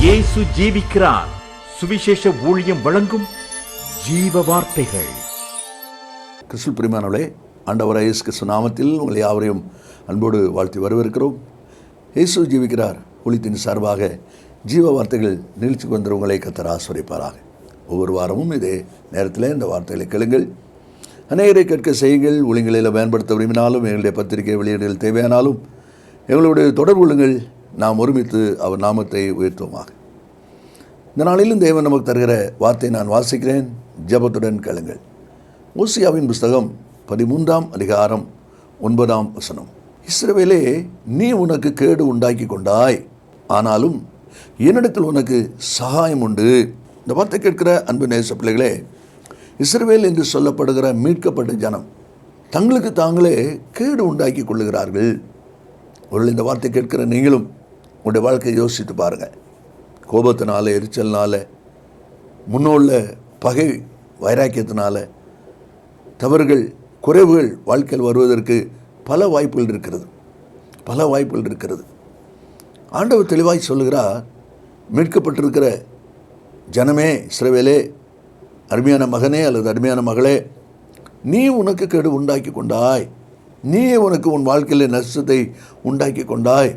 இயேசு ஜீவிக்கிறார். சுவிசேஷ ஊழியம் வழங்கும் ஜீவ வார்த்தைகள். கிறிஸ்து பிரியமானவர்களே, ஆண்டவராகிய இயேசு கிறிஸ்து நாமத்தில் உங்களை யாவரையும் அன்போடு வாழ்த்தி வரவேற்கிறோம். இயேசு ஜீவிக்கிறார் ஊழியத்தின் சார்பாக ஜீவ வார்த்தைகள் நிகழ்ச்சிக்கு வந்தவங்களை கர்த்தர் ஆசீர்வதிப்பாராக. ஒவ்வொரு வாரமும் இதே நேரத்தில் இந்த வார்த்தைகளை கேளுங்கள், அநேகரை கேட்க செய்யுங்கள். ஊழியங்களில் பயன்படுத்த விரும்பினாலும், எங்களுடைய பத்திரிகை வெளியீடுகள் தேவையானாலும் எங்களுடைய தொடர்பு கொள்ளுங்கள். நாம் ஒருமித்து அவர் நாமத்தை உயர்த்துவோமாக. இந்த நாளிலும் தேவன் நமக்கு தருகிற வார்த்தை நான் வாசிக்கிறேன், ஜெபத்துடன் கேளுங்கள். ஓசியாவின் புஸ்தகம் 13ஆம் அதிகாரம் 9ஆம் வசனம். இஸ்ரவேலே, நீ உனக்கு கேடு உண்டாக்கி கொண்டாய், ஆனாலும் என்னிடத்தில் உனக்கு சகாயம் உண்டு. இந்த வார்த்தை கேட்கிற அன்பு நேச பிள்ளைகளே, இஸ்ரவேல் என்று சொல்லப்படுகிற மீட்கப்பட்ட ஜனம் தங்களுக்கு தாங்களே கேடு உண்டாக்கி கொள்ளுகிறார்கள். ஒரு இந்த வார்த்தை கேட்கிற நீங்களும் உங்களுடைய வாழ்க்கையை யோசித்து பாருங்கள். கோபத்தினால, எரிச்சல்னால, முன்னோள்ள பகை வைராக்கியத்தினால தவறுகள், குறைவுகள் வாழ்க்கையில் வருவதற்கு பல வாய்ப்புகள் இருக்கிறது. ஆண்டவர் தெளிவாய் சொல்லுகிறார், மீட்கப்பட்டிருக்கிற ஜனமே, இஸ்ரவேலே, அருமையான மகனே அல்லது அருமையான மகளே, நீ உனக்கு கேடு உண்டாக்கி கொண்டாய், நீ உனக்கு உன் வாழ்க்கையில் நஷ்டத்தை உண்டாக்கி கொண்டாய்,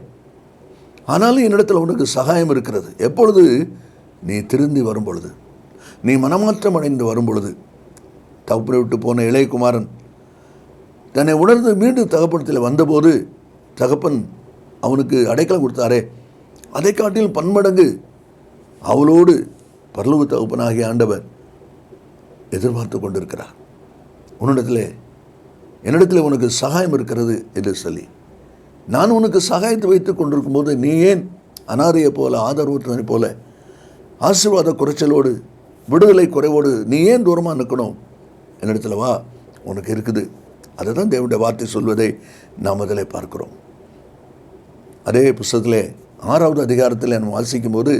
ஆனாலும் என்னிடத்தில் உனக்கு சகாயம் இருக்கிறது. எப்பொழுது? நீ திருந்தி வரும் பொழுது, நீ மனமாற்றம் அடைந்து வரும் பொழுது. தகப்பனை விட்டு போன இளையகுமாரன் தன்னை உணர்ந்து மீண்டும் தகப்பனத்தில் வந்தபோது தகப்பன் அவனுக்கு அடைக்கலம் கொடுத்தாரே, அதை காட்டிலும் பன்மடங்கு அவளோடு பரலோக தகப்பனாகிய ஆண்டவர் எதிர்பார்த்து கொண்டிருக்கிறார். என்னிடத்தில் உனக்கு சகாயம் இருக்கிறது என்று சொல்லி, நான் உனக்கு சகாயத்தை வைத்து கொண்டிருக்கும் போது நீ ஏன் அனாதையை போல, ஆதரவற்றனை போல, ஆசீர்வாத குறைச்சலோடு, விடுதலை குறைவோடு நீ ஏன் தூரமாக நிற்கணும்? என்னிடத்தில் வா, உனக்கு இருக்குது. அதை தான் தேவனுடைய வார்த்தை சொல்வதை நாம் அதில் பார்க்கிறோம். அதே புஸ்தகத்திலே 6வது அதிகாரத்தில் நம்ம வாசிக்கும் போது,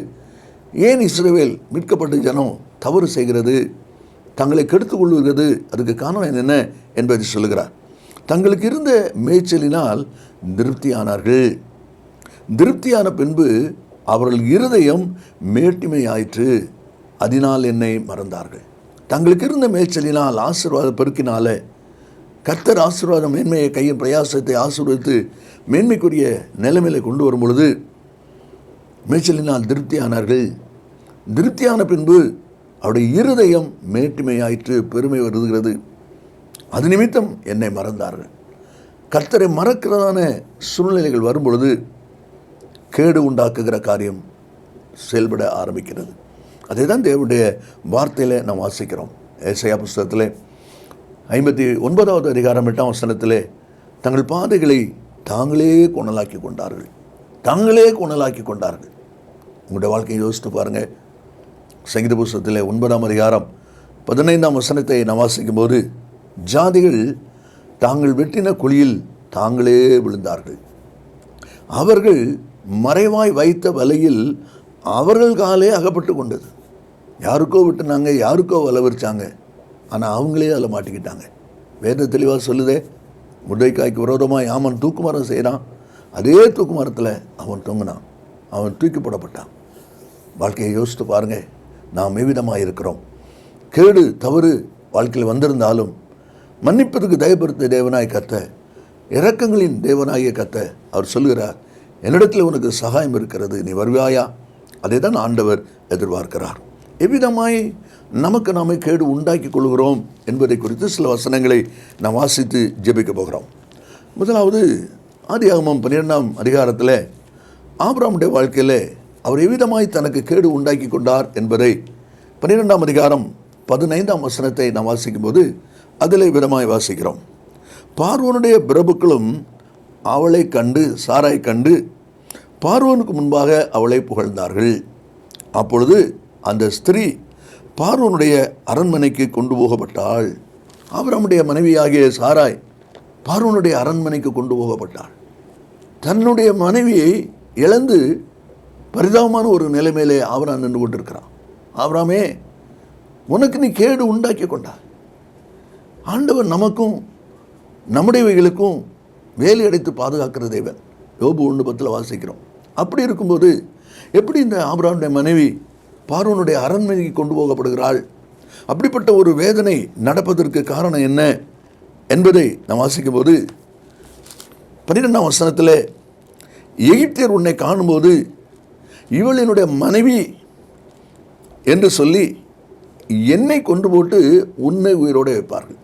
ஏன் இஸ்ரவேல் மீட்கப்பட்ட ஜனம் தவறு செய்கிறது, தங்களை கெடுத்து கொள்ளுகிறது, அதுக்கு காரணம் என்ன என்பதை சொல்லுகிறார். தங்களுக்கு இருந்த மேய்ச்சலினால் திருப்தியானார்கள். திருப்தியான பின்பு அவர்கள் இருதயம் மேட்டிமையாயிற்று, அதனால் என்னை மறந்தார்கள். தங்களுக்கு இருந்த மேய்ச்சலினால், ஆசீர்வாத பெருக்கினால, கர்த்தர் ஆசீர்வாத மேன்மையை, கையின் பிரயாசத்தை ஆசீர்வதித்து மேன்மைக்குரிய நிலைமையில கொண்டு வரும் பொழுது மேய்ச்சலினால் திருப்தியானார்கள். திருப்தியான பின்பு அவருடைய இருதயம் மேட்டிமையாயிற்று, பெருமை வருகிறது. அது நிமித்தம் என்னை மறந்தார்கள். கர்த்தரை மறக்கிறதான சூழ்நிலைகள் வரும்பொழுது கேடு உண்டாக்குகிற காரியம் செயல்பட ஆரம்பிக்கிறது. அதை தான் தேவனுடைய வார்த்தையில் நாம் வாசிக்கிறோம். ஏசாயா புஸ்தகத்தில் 59வது அதிகாரம் 8ஆம் வசனத்தில், தங்கள் பாதைகளை தாங்களே கொணலாக்கி கொண்டார்கள். உங்களுடைய வாழ்க்கையை யோசித்து பாருங்கள். சங்கீத புஸ்தகத்தில் 9ஆம் அதிகாரம் 15ஆம் வசனத்தை நாம் வாசிக்கும் போது, ஜாதிகள் தாங்கள் வெட்டின குழியில் தாங்களே விழுந்தார்கள், அவர்கள் மறைவாய் வைத்த வலையில் அவர்கள் காலே அகப்பட்டு கொண்டது. யாருக்கோ விட்டுனாங்க, யாருக்கோ வலை விரிச்சாங்க, ஆனால் அவங்களே அதில் மாட்டிக்கிட்டாங்க. வேத தெளிவாக சொல்லுதே, முர்தெகாய்க்கு விரோதமாக ஆமன் தூக்குமரம் செய்கிறான், அதே தூக்குமரத்தில் அவன் தொங்கினான், அவன் தூக்கி போடப்பட்டான். வாழ்க்கையை யோசித்து பாருங்கள். நாம் எவ்விதமாக இருக்கிறோம்? கேடு, தவறு வாழ்க்கையில் வந்திருந்தாலும் மன்னிப்பதற்கு தயப்படுத்த தேவனாய் கத்த, இரக்கங்களின் தேவனாகிய கத்த அவர் சொல்கிறார், என்னிடத்தில் உனக்கு சகாயம் இருக்கிறது, நீ வருவாயா? அதை தான் ஆண்டவர் எதிர்பார்க்கிறார். எவ்விதமாய் நமக்கு நாமே கேடு உண்டாக்கி கொள்கிறோம் என்பதை குறித்து சில வசனங்களை நாம் வாசித்து ஜெபிக்க போகிறோம். முதலாவது, ஆதியாகமம் 12ஆம் அதிகாரத்தில் ஆபிரகாமுடைய வாழ்க்கையில் அவர் எவ்விதமாய் தனக்கு கேடு உண்டாக்கி கொண்டார் என்பதை 12ஆம் அதிகாரம் 15ஆம் வசனத்தை நாம் வாசிக்கும் போது அதில் விதமாய் வாசிக்கிறோம். பார்வோனுடைய பிரபுக்களும் அவளை கண்டு, சாராய் கண்டு, பார்வோனுக்கு முன்பாக அவளை புகழ்ந்தார்கள். அப்பொழுது அந்த ஸ்திரீ பார்வோனுடைய அரண்மனைக்கு கொண்டு போகப்பட்டாள். ஆபிரகாமுடைய மனைவியாகிய சாராய் பார்வோனுடைய அரண்மனைக்கு கொண்டு போகப்பட்டாள். தன்னுடைய மனைவியை இழந்து பரிதாபமான ஒரு நிலைமையிலே ஆபிரகாம் நின்று கொண்டிருக்கிறான். ஆபிரகாமே, உனக்கு நீ கேடு உண்டாக்கி கொண்டாய். ஆண்டவர் நமக்கும் நம்முடையவைகளுக்கும் வேலை அடைத்து பாதுகாக்கிற தேவன். யோபு 1:10 வாசிக்கிறோம். அப்படி இருக்கும்போது எப்படி இந்த ஆபிரகாமுடைய மனைவி பார்வோனுடைய அரண்மனைக்கு கொண்டு போகப்படுகிறாள்? அப்படிப்பட்ட ஒரு வேதனை நடப்பதற்கு காரணம் என்ன என்பதை நாம் வாசிக்கும் போது 12ஆம் வசனத்தில், எகிப்தியர் உன்னை காணும்போது இவள் என்னுடைய மனைவி என்று சொல்லி என்னை கொண்டு போட்டு உன்னை உயிரோடு வைப்பார்கள்.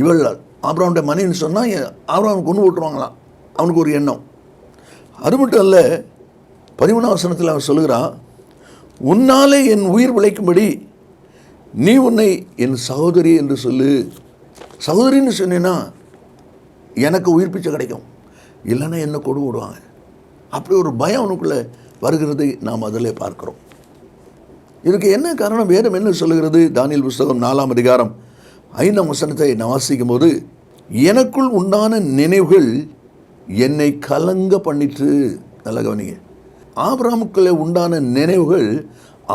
இவள் ஆபிரகாமுடைய மனைவின்னு சொன்னால் ஆபிரகாம் கொண்டு போட்டுருவாங்களாம். அவனுக்கு ஒரு எண்ணம். அது மட்டும் அல்ல, 13ஆம் வசனத்தில் அவன் சொல்லுகிறான், உன்னாலே என் உயிர் பிழைக்கும்படி நீ உன்னை என் சகோதரி என்று சொல்லு. சகோதரின்னு சொன்னேன்னா எனக்கு உயிர் பிச்சை கிடைக்கும், இல்லைன்னா என்னை கொடு விடுவாங்க. அப்படி ஒரு பயம் அவனுக்குள்ளே வருகிறதை நாம் அதில் பார்க்கிறோம். இதுக்கு என்ன காரணம்? வேதம் என்ன சொல்லுகிறது? தானியேல் புஸ்தகம் 4ஆம் அதிகாரம் 5ஆம் வசனத்தை நான் வாசிக்கும் போது, எனக்குள் உண்டான நினைவுகள் என்னை கலங்க பண்ணிற்று. நல்ல கவனிங்க, ஆபிரகாமுக்குள்ளே உண்டான நினைவுகள்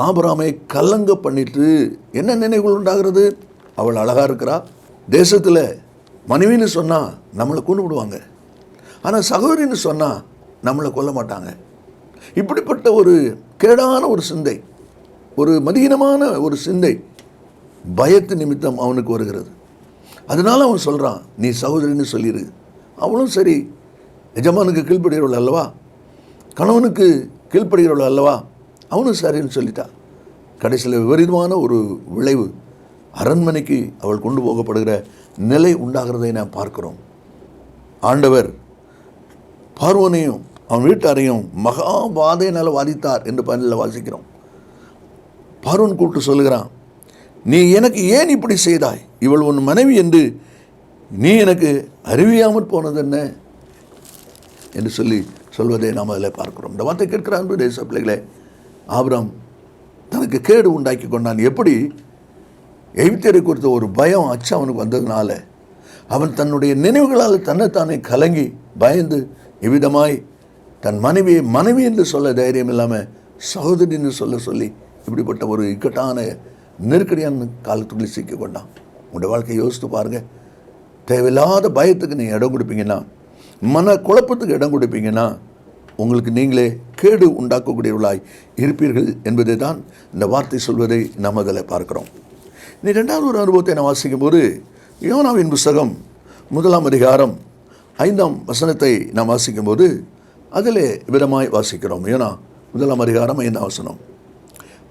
ஆபிரகாமை கலங்க பண்ணிற்று. என்ன நினைவுகள் உண்டாகிறது? அவள் அழகாக இருக்கிறா. தேசத்தில் மனைவின்னு சொன்னால் நம்மளை கொண்டு விடுவாங்க, ஆனால் சகோதரின்னு சொன்னால் நம்மளை கொல்ல மாட்டாங்க. இப்படிப்பட்ட ஒரு கேடான ஒரு சிந்தை, ஒரு மதியீனமான ஒரு சிந்தை பயத்து நிமித்தம் அவனுக்கு வருகிறது. அதனால் அவன் சொல்கிறான், நீ சகோதரின்னு சொல்லிடு. அவளும் சரி, எஜமானுக்கு கீழ்ப்படுகிறவள் அல்லவா, கணவனுக்கு கீழ்ப்படுகிறவள் அல்லவா, அவனும் சரின்னு சொல்லிட்டா. கடைசியில் விபரீதமான ஒரு விளைவு, அரண்மனைக்கு அவள் கொண்டு போகப்படுகிற நிலை உண்டாகிறதை நாம் பார்க்கிறோம். ஆண்டவர் பார்வோனையும் அவன் வீட்டாரையும் மகாபாதையினால் வாதித்தார் என்று பதிலில் வாசிக்கிறோம். பார்வோன் கூப்பிட்டு சொல்லுகிறான், நீ எனக்கு ஏன் இப்படி செய்தாய்? இவள் உன் மனைவி என்று நீ எனக்கு அறிவியாமல் போனது என்ன என்று சொல்வதை நாம் அதில் பார்க்கிறோம். இந்த வார்த்தை கேட்கிற அன்பு தேச பிள்ளைகளே, ஆபிரகாம் தனக்கு கேடு உண்டாக்கி கொண்டான். எப்படி? எகிப்தியரை குறித்த ஒரு பயம், அச்சம் அவனுக்கு வந்ததுனால அவன் தன்னுடைய நினைவுகளால் தன்னைத்தானே கலங்கி பயந்து இவ்விதமாய் தன் மனைவியை மனைவி என்று சொல்ல தைரியம் இல்லாமல் சகோதரி என்று சொல்லி இப்படிப்பட்ட ஒரு இக்கட்டான நெருக்கடியான காலத்துக்குள்ளே சிக்கி கொண்டான். உங்களுடைய வாழ்க்கையை யோசித்து பாருங்கள். தேவையில்லாத பயத்துக்கு நீங்கள் இடம் கொடுப்பீங்கன்னா, மன குழப்பத்துக்கு இடம் கொடுப்பீங்கன்னா, உங்களுக்கு நீங்களே கேடு உண்டாக்கக்கூடியவர்களாய் இருப்பீர்கள் என்பதை தான் இந்த வார்த்தை சொல்வதை நாம் அதில் பார்க்கிறோம். நீ 2வது ஒரு அனுபவத்தை நான் வாசிக்கும்போது, யோனாவின் புஸ்தகம் 1ஆம் அதிகாரம் 5ஆம் வசனத்தை நாம் வாசிக்கும்போது அதிலே விதமாய் வாசிக்கிறோம். யோனா 1ஆம் அதிகாரம் 5ஆம் வசனம்,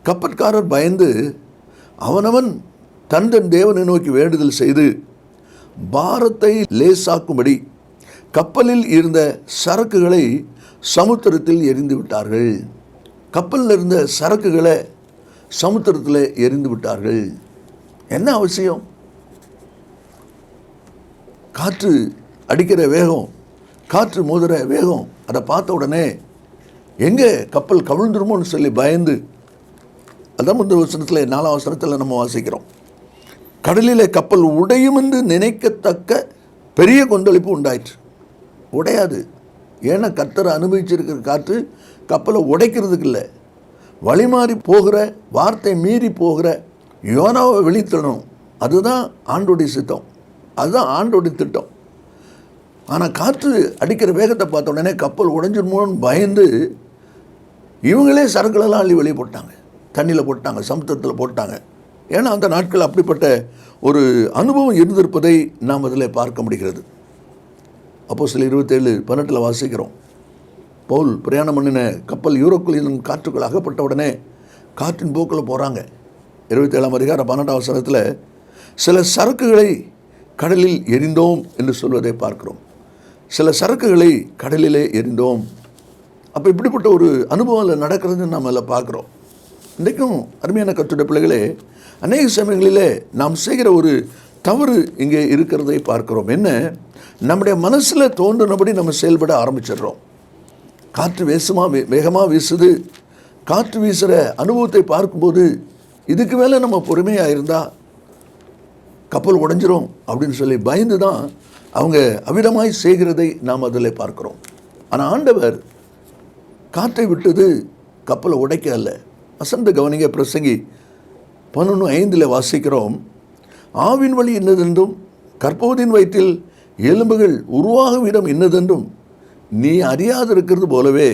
கப்பற்காரர் பயந்து அவனவன் தன் தேவனை நோக்கி வேண்டுதல் செய்து பாரத்தை லேசாக்கும்படி கப்பலில் இருந்த சரக்குகளை சமுத்திரத்தில் எரிந்து விட்டார்கள். கப்பலில் இருந்த சரக்குகளை சமுத்திரத்தில் எரிந்து விட்டார்கள். என்ன அவசியம்? காற்று அடிக்கிற வேகம், காற்று மோதுகிற வேகம், அதை பார்த்த உடனே எங்கே கப்பல் கவிழ்ந்துருமோன்னு சொல்லி பயந்து, அதான் இந்த வசனத்தில் 4ஆம் வசனத்தில் நம்ம வாசிக்கிறோம், கடலிலே கப்பல் உடையும் என்று நினைக்கத்தக்க பெரிய கொந்தளிப்பு உண்டாயிற்று. உடையாது. ஏன்னா கர்த்தர் அனுபவிச்சிருக்கிற காற்று கப்பலை உடைக்கிறதுக்கு இல்லை, வழிமாறி போகிற, வார்த்தை மீறி போகிற யோனாவை வெளித்தரணும். அதுதான் ஆண்டோடைய சித்தம், அதுதான் ஆண்டோடைய திட்டம். ஆனால் காற்று அடிக்கிற வேகத்தை பார்த்த உடனே கப்பல் உடைஞ்சிருமோன்னு பயந்து இவங்களே சரக்குகளெல்லாம் அள்ளி வெளியே போட்டாங்க, தண்ணியில் போட்டாங்க, சமுத்திரத்தில் போட்டாங்க. ஏன்னா அந்த நாட்கள் அப்படிப்பட்ட ஒரு அனுபவம் இருந்திருப்பதை நாம் அதில் பார்க்க முடிகிறது. அப்போஸ்தலர் 27:18 வாசிக்கிறோம், பவுல் பிரயாணம் பண்ணின கப்பல் யூரோக்குள்ளின் காற்றுக்குள் அகப்பட்ட உடனே காற்றின் போக்கில் போகிறாங்க. 27ஆம் அதிகாரம் 12ஆம் வசனத்தில் சில சரக்குகளை கடலில் எரிந்தோம் என்று சொல்வதை பார்க்கிறோம். சில சரக்குகளை கடலிலே எரிந்தோம். அப்போ இப்படிப்பட்ட ஒரு அனுபவம் நடக்கிறதுன்னு நாம் அதில் பார்க்குறோம். இன்றைக்கும் அருமையான கர்த்தருடைய பிள்ளைகளே, அநேக சமயங்களிலே நாம் செய்கிற ஒரு தவறு இங்கே இருக்கிறதை பார்க்கிறோம். என்ன? நம்முடைய மனசில் தோன்றினபடி நம்ம செயல்பட ஆரம்பிச்சிடுறோம். காற்று வேகமாக வீசுது. காற்று வீசுகிற அனுபவத்தை பார்க்கும்போது இதுக்கு மேலே நம்ம பொறுமையாக இருந்தால் கப்பல் உடைஞ்சிரும் அப்படின்னு சொல்லி பயந்து தான் அவங்க அவிதமாய் செய்கிறதை நாம் அதில் பார்க்குறோம். ஆனால் ஆண்டவர் காற்றை விட்டது கப்பலை உடைக்க அல்ல. வசந்த கவனிங்க, பிரசங்கி 11:5 வாசிக்கிறோம், ஆவின் வழி இன்னதென்றும் கற்போதின் வயிற்றில் எலும்புகள் உருவாகும் இடம் இன்னதென்றும் நீ அறியாது இருக்கிறது போலவே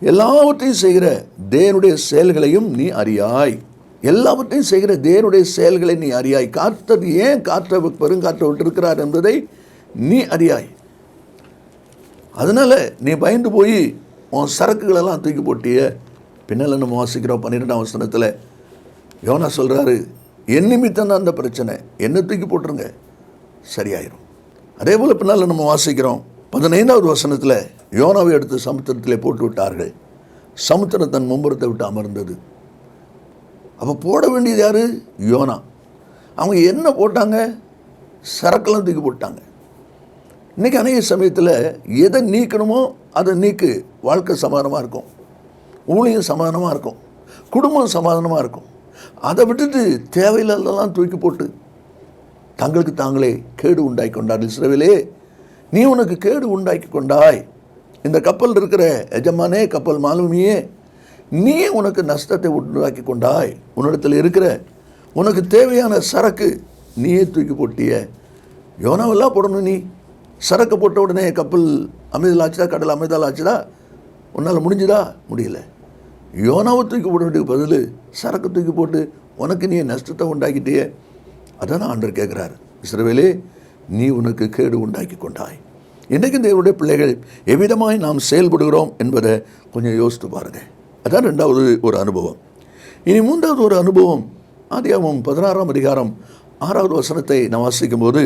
எல்லாவற்றையும் செய்கிற தேவனுடைய செயல்களையும் நீ அறியாய். எல்லாவற்றையும் செய்கிற தேவனுடைய செயல்களை நீ அறியாய். காற்றர் ஏன் பெருங்காற்றை விட்டிருக்கிறார் என்பதை நீ அறியாய். அதனால நீ பயந்து போய் உன் சரக்குகளெல்லாம் தூக்கி போட்டிய. பின்னால் நம்ம வாசிக்கிறோம் 12ஆம் வசனத்தில் யோனா சொல்கிறாரு, என் நிமித்தம் தான் அந்த பிரச்சனை, என்ன தூக்கி போட்டுருங்க, சரியாயிரும். அதே போல் பின்னால் நம்ம வாசிக்கிறோம் 15வது வசனத்தில் யோனாவை எடுத்து சமுத்திரத்திலே போட்டு விட்டார்கள். சமுத்திரம் தன் மும்புறத்தை விட்டு அமர்ந்தது. அப்போ போட வேண்டியது யார்? யோனா. அவங்க என்ன போட்டாங்க? சரக்கெல்லாம் தூக்கி போட்டாங்க. இன்றைக்கி அநேக சமயத்தில் எதை நீக்கணுமோ அதை நீக்கு, வாழ்க்கை சமாதானமாக இருக்கும், ஊழியம் சமாதானமாக இருக்கும், குடும்பம் சமாதானமாக இருக்கும். அதை விட்டுட்டு தேவையில்லாம் தூக்கி போட்டு தங்களுக்கு தாங்களே கேடு உண்டாக்கி கொண்டார்கள். இஸ்ரவேலே, நீ உனக்கு கேடு உண்டாக்கி கொண்டாய். இந்த கப்பல் இருக்கிற எஜமானே, கப்பல் மாலுமியே, நீயே உனக்கு நஷ்டத்தை உண்டாக்கி கொண்டாய். உன்னிடத்தில் இருக்கிற உனக்கு தேவையான சரக்கு நீயே தூக்கி போட்டிய. யோனாவெல்லாம் போடணும். நீ சரக்கு போட்ட உடனே கப்பல் அமைதலாச்சுதா, கடல் அமைதலாச்சுதா? உன்னால் முடிஞ்சுதா? முடியல. யோனாவை தூக்கி போட வேண்டிய பதில் சரக்கு தூக்கி போட்டு உனக்கு நீ நஷ்டத்தை உண்டாக்கிட்டே. அதான் ஆண்டவர் கேட்குறாரு, இஸ்ரவேலே, நீ உனக்கு கேடு உண்டாக்கி கொண்டாய். இன்றைக்கு தேவனுடைய பிள்ளைகள் எவ்விதமாய் நாம் செயல்படுகிறோம் என்பதை கொஞ்சம் யோசித்து பாருங்கள். அதான் 2வது ஒரு அனுபவம். இனி 3வது ஒரு அனுபவம். ஆதியாகமம் 16ஆம் அதிகாரம் 6வது வசனத்தை நாம் வாசிக்கும் போது,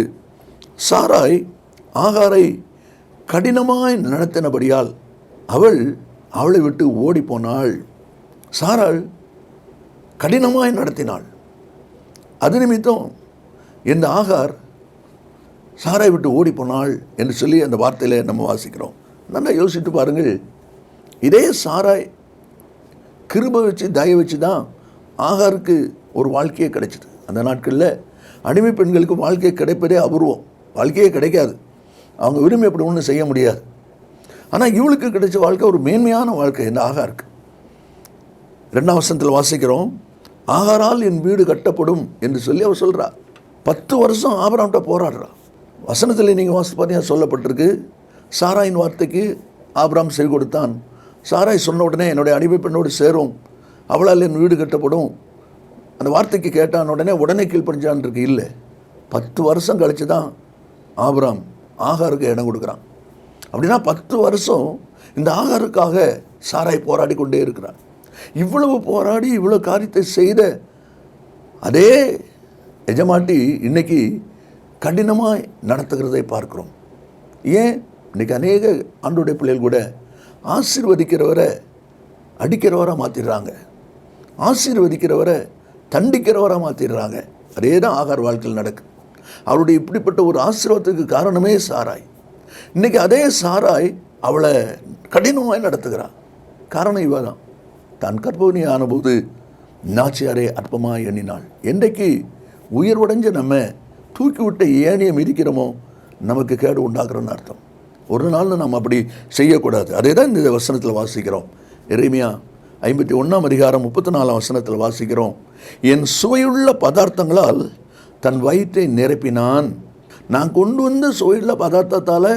சாராய் ஆகாரை கடினமாய் நடத்தினபடியால் அவளை விட்டு ஓடி போனாள். சாராள் கடினமாய் நடத்தினாள். அது நிமித்தம் இந்த ஆகார் சாரை விட்டு ஓடி போனாள் என்று சொல்லி அந்த வார்த்தையில் நம்ம வாசிக்கிறோம். நல்லா யோசித்து பாருங்கள். இதே சாராய் கிருபை வச்சு தயை வச்சு தான் ஆகாருக்கு ஒரு வாழ்க்கையே கிடைச்சிது. அந்த நாட்களில் அடிமை பெண்களுக்கு வாழ்க்கை கிடைப்பதே அபூர்வம், வாழ்க்கையே கிடைக்காது. அவங்க விரும்பி அப்படி ஒன்றும் செய்ய முடியாது. ஆனால் இவளுக்கு கிடைச்ச வாழ்க்கை ஒரு மேன்மையான வாழ்க்கை இந்த ஆகாருக்கு. 2ஆம் வசனத்தில் வாசிக்கிறோம், ஆகாரால் என் வீடு கட்டப்படும் என்று சொல்லி அவர் சொல்கிறா. 10 வருஷம் ஆபிரகாம்கிட்ட போராடுறா. வசனத்தில் நீங்கள் வாசி பார்த்தீங்கன்னா சொல்லப்பட்டிருக்கு, சாராயின் வார்த்தைக்கு ஆபிரகாம் செவி கொடுத்தான். சாராய் சொன்ன உடனே என்னுடைய அடிமை பெண்ணோடு சேரும், அவளால் என் வீடு கட்டப்படும். அந்த வார்த்தைக்கு கேட்டான் உடனே கீழ்ப்படிஞ்சான் இருக்கு. இல்லை, 10 வருஷம் கழித்து தான் ஆபிரகாம் ஆகாருக்கு இடம் கொடுக்குறான். அப்படின்னா 10 வருஷம் இந்த ஆகாருக்காக சாராய் போராடி கொண்டே இருக்கிறான். இவ்வளவு போராடி இவ்வளோ காரியத்தை செய்த அதே எஜமாட்டி இன்னைக்கு கடினமாய் நடத்துகிறதை பார்க்குறோம். ஏன்? இன்றைக்கி அநேக ஆண்டோடைய பிள்ளைகள் கூட ஆசீர்வதிக்கிறவரை அடிக்கிறவராக மாற்றிடுறாங்க, ஆசீர்வதிக்கிறவரை தண்டிக்கிறவராக மாற்றிடுறாங்க. அதே தான் ஆகார் வாழ்க்கையில் நடக்குது. அவருடைய இப்படிப்பட்ட ஒரு ஆசீர்வாதத்துக்கு காரணமே சாராய். இன்றைக்கி அதே சாராய் அவளை கடினமாய் நடத்துகிறாள். காரணம் இவ தான். தான் கர்ப்பவனி ஆனபோது நாச்சியாரே அற்பமாக எண்ணினாள். என்றைக்கு உயர்வடைஞ்ச நம்ம தூக்கி விட்ட ஏணியை மிதிக்கிறோமோ நமக்கு கேடு உண்டாக்குறோன்னு அர்த்தம். ஒரு நாள் நம்ம அப்படி செய்யக்கூடாது. அதே தான் இந்த வசனத்தில் வாசிக்கிறோம். எரேமியா 51ஆம் அதிகாரம் 34ஆம் வசனத்தில் வாசிக்கிறோம், என் சுவையுள்ள பதார்த்தங்களால் தன் வயிற்றை நிரப்பினான். நான் கொண்டு வந்த சுவையுள்ள பதார்த்தத்தால்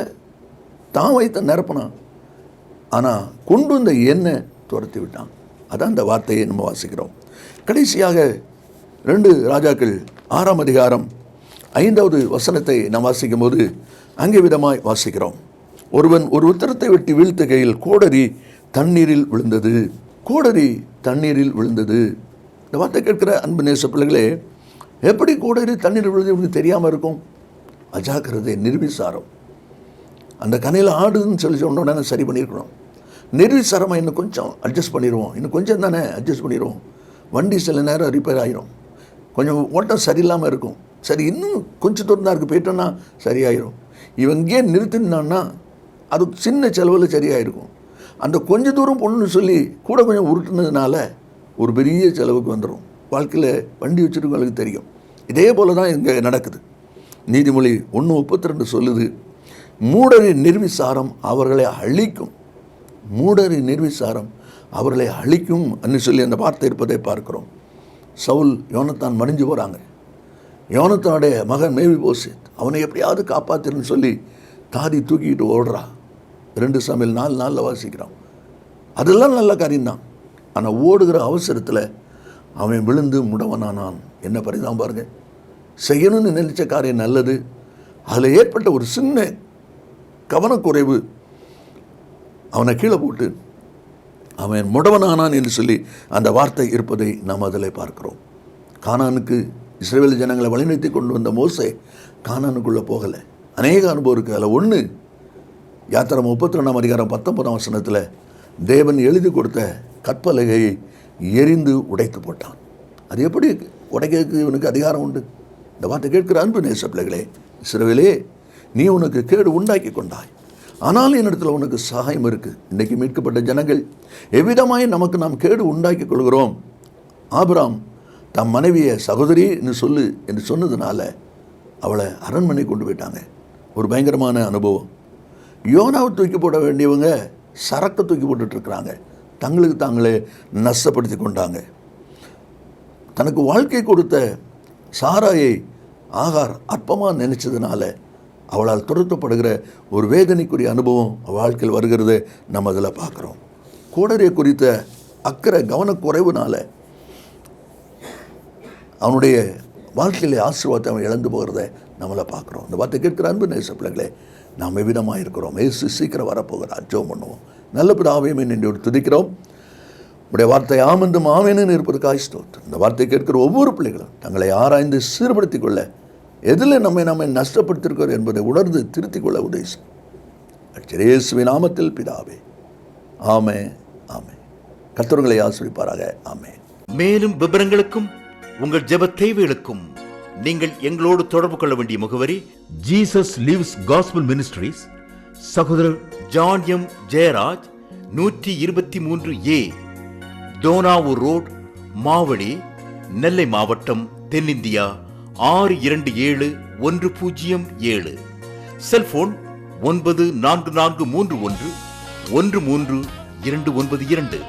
தான் வயிற்றை நிரப்பினான், ஆனால் கொண்டு வந்த எண்ணெய் துரத்தி விட்டான். அதான் இந்த வார்த்தையை நம்ம வாசிக்கிறோம். கடைசியாக 2 ராஜாக்கள் 6ஆம் அதிகாரம் 5வது வசனத்தை நாம் வாசிக்கும் போது அங்கே விதமாய் வாசிக்கிறோம், ஒருவன் ஒரு உத்தரத்தை வெட்டி வீழ்த்துகையில் கோடரி தண்ணீரில் விழுந்தது. கோடரி தண்ணீரில் விழுந்தது. இந்த வார்த்தை கேட்கிற அன்பு நேச பிள்ளைகளே, எப்படி கோடரி தண்ணீர் விழுந்து இவனுக்கு தெரியாமல் இருக்கும்? அஜாக்கிரதை, நிர்விசாரம். அந்த கனையில் ஆடுன்னு சொல்லி சொன்ன உடனே சரி பண்ணியிருக்கணும். நிர்விசாரமாக இன்னும் கொஞ்சம் அட்ஜஸ்ட் பண்ணிடுவோம், இன்னும் கொஞ்சம் தானே அட்ஜஸ்ட் பண்ணிடுவோம். வண்டி சில நேரம் ரிப்பேர் ஆகிரும், கொஞ்சம் ஓட்டம் சரியில்லாமல் இருக்கும், சரி இன்னும் கொஞ்சம் தூரம் தான் இருக்குது, போயிட்டோன்னா சரியாயிரும். இவங்கே நிறுத்தினான்னா அது சின்ன செலவில் சரியாயிருக்கும். அந்த கொஞ்ச தூரம் பொண்ணுன்னு சொல்லி கூட கொஞ்சம் உருட்டுனதுனால ஒரு பெரிய செலவுக்கு வந்துடும். வாழ்க்கையில் வண்டி வச்சுருக்கவங்களுக்கு தெரியும். இதே போல் தான் இங்கே நடக்குது. நீதிமொழி 1:32 சொல்லுது, மூடரின் நிர்விசாரம் அவர்களை அழிக்கும். மூடரின் நிர்விசாரம் அவர்களை அழிக்கும் என்று சொல்லி அந்த வார்த்தை இருப்பதை பார்க்கிறோம். சவுல் யோனத்தான் மடிஞ்சு போகிறாங்க. யோனத்தானுடைய மகன் மேவிபோசேத் அவனை எப்படியாவது காப்பாற்றுன்னு சொல்லி தாதி தூக்கிக்கிட்டு ஓடுறா. 2 சாமுவேல் 4:4 வாசிக்கிறோம். அதெல்லாம் நல்ல காரியம்தான். ஆனால் ஓடுகிற அவசரத்தில் அவன் விழுந்து முடவனானான். என்ன பரிதாபம் பாருங்க. செய்யணும்னு நினைச்ச காரியம் நல்லது, அதில் ஏற்பட்ட ஒரு சின்ன கவனக்குறைவு அவனை கீழே போட்டு அவன் முடவனானான் என்று சொல்லி அந்த வார்த்தை இருப்பதை நாம் அதில் பார்க்கிறோம். கானானுக்கு இஸ்ரவேல் ஜனங்களை வழிநடத்தி கொண்டு வந்த மோசே கானானுக்குள்ளே போகலை. அநேக அனுபவம் இருக்குது. அதில் ஒன்று, யாத்திரை 32:19 தேவன் எழுதி கொடுத்த கற்பலகையை எரிந்து உடைத்து போட்டான். அது எப்படி உடைக்கிறதுக்கு இவனுக்கு அதிகாரம் உண்டு? இந்த வார்த்தை கேட்கிற அன்பு நேச பிள்ளைகளே, இஸ்ரவேலே, நீ உனக்கு கேடு உண்டாக்கி கொண்டாய், ஆனால் என்னிடத்தில் உனக்கு சகாயம் இருக்குது. இன்றைக்கு மீட்கப்பட்ட ஜனங்கள் எவ்விதமாய் நாம் கேடு உண்டாக்கி கொள்கிறோம். ஆபிராம் தம் மனைவியை சகோதரி என்று சொன்னதுனால அவளை அரண்மனை கொண்டு போயிட்டாங்க. ஒரு பயங்கரமான அனுபவம். யோனாவை தூக்கி போட வேண்டியவங்க சரக்கை தூக்கி போட்டுட்ருக்குறாங்க. தங்களுக்கு தாங்களே நஷ்டப்படுத்தி கொண்டாங்க. தனக்கு வாழ்க்கை கொடுத்த சாராயை ஆகார் அற்பமாக நினைச்சதுனால அவளால் துரத்தப்படுகிற ஒரு வேதனைக்குரிய அனுபவம் வாழ்க்கையில் வருகிறத நம்ம அதில் பார்க்குறோம். கோடரியை குறித்த அக்கறை கவனக்குறைவுனால அவனுடைய வாழ்க்கையிலே ஆசீர்வாதத்தை அவன் இழந்து போகிறத நம்மளை பார்க்குறோம். இந்த வார்த்தை கேட்கிற அன்பு நேச பிள்ளைகளே, நாம் எவ்விதமாக இருக்கிறோம்? இயேசு சீக்கிரம் வரப்போகிறார். ஜெபம் பண்ணுவோம். நல்ல பிதாவே, என்று துதிக்கிறோம். உடைய வார்த்தை ஆமென்றும் ஆமென்னு இருப்பதற்காக ஸ்தோத்திரம். இந்த வார்த்தை கேட்கிற ஒவ்வொரு பிள்ளைகளும் தங்களை ஆராய்ந்து சீர்படுத்திக் கொள்ள, எதில் நம்மை நஷ்டப்படுத்திருக்கிறோம் என்பதை உணர்ந்து திருத்திக் கொள்ள உதவி செய்யும். இயேசுவின் நாமத்தில் பிதாவே, ஆமே ஆமே. கர்த்தர்களை ஆசீர்வதிப்பாராக. ஆமே. மேலும் விவரங்களுக்கும் உங்கள் ஜெப தேவைகளுக்கும் நீங்கள் எங்களோடு தொடர்பு கொள்ள வேண்டிய முகவரி: ஜீசஸ் லிவ்ஸ் காஸ்பல் மினிஸ்ட்ரீஸ், சகோதரர் John M Jeyaraj, 123A Dohnavur road, Mavadi, Nellai மாவட்டம், தென்னிந்தியா 627107. செல்போன் 9443113292.